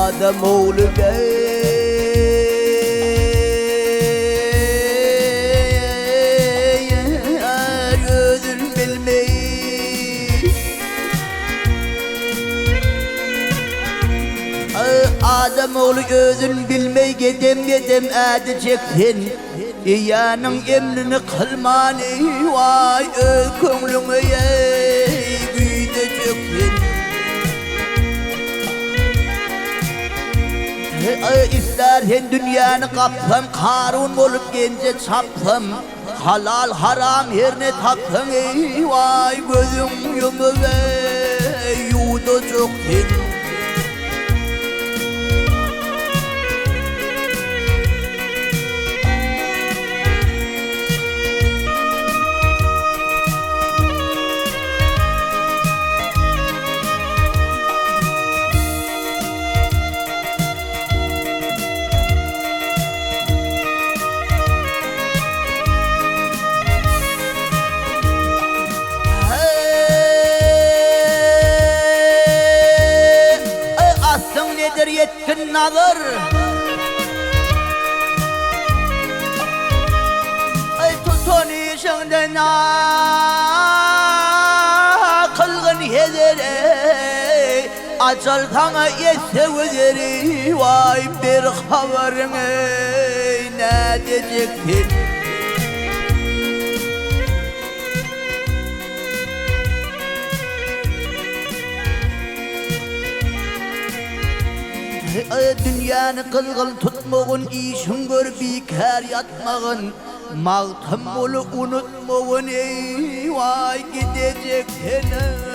Adem oğlu gözün bilmeyi Adem oğlu gözün bilmeyi gedem edeceksin Yanın emrini kılmani vay öz kömlüğü büyüteceksin İstersen dünyanı kapsam Karun olup gence çapsam Halal haram yerine taksam vay gözüm yumu yutacaksın Yetkin nazır tutun işinden kılgın hederi Açal sana yetse gözleri Vay bir haberin ne diyeceksin Dünyanı kılgın tutmağın işin gör bikar yatmağın Mağtum olu unutmağın ey vay gideceksin